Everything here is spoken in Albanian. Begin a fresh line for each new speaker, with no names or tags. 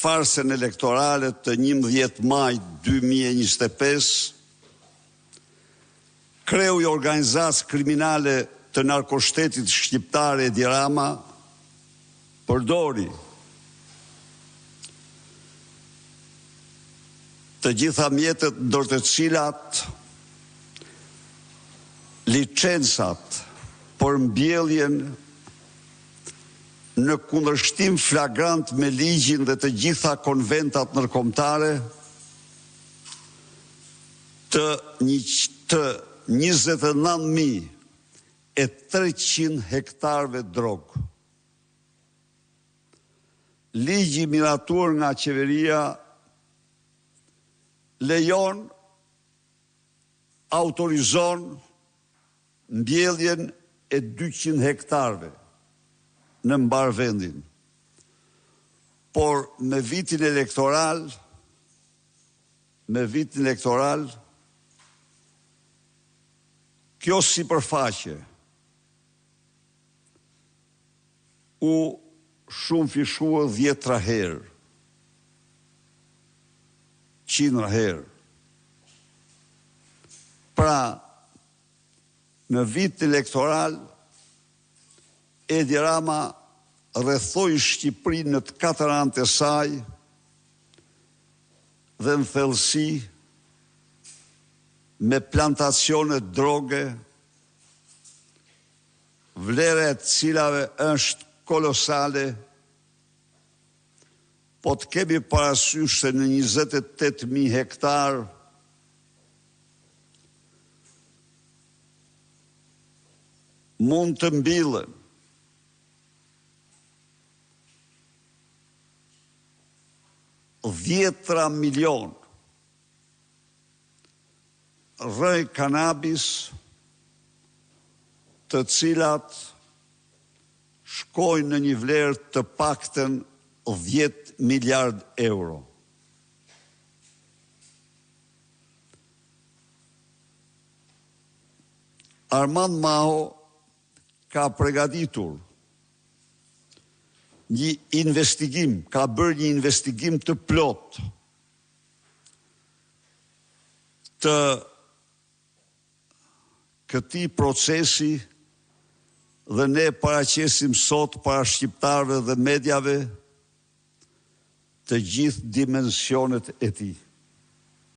farsën elektorale të 11 maj 2025, kreu i organizacë kriminale të narkoshtetit shqiptare Edi Rama përdori të gjitha mjetët ndër të cilat licencat për mbjelljen në kundërshtim flagrant me ligjin dhe të gjitha konventat ndërkombëtare të 29.300 hektarëve drogë. Ligji miratuar nga qeveria lejon, autorizon mbjelljen e 200 hektarëve në mbar vendin. Por me vitin elektoral, kjo sipërfaqe u shumë fishua 10 herë, 100 herë. Pra, në vit elektoral, Edi Rama rrethoi Shqipërinë në të katër anët e saj dhe në thellësi me plantacione droge, vlera e të cilave është kolosale, po të kemi parasysh se në 28.000 hektar mund të mbillen 10 milion rrej kanabis, të cilat shkojnë në një vlerë të paktën 10 miliard euro. Armand Maho ka përgatitur një investigim, ka bërë një investigim të plot të këtij procesi dhe ne paraqesim sot para shqiptarëve dhe mediave të gjithë dimensionet e tij.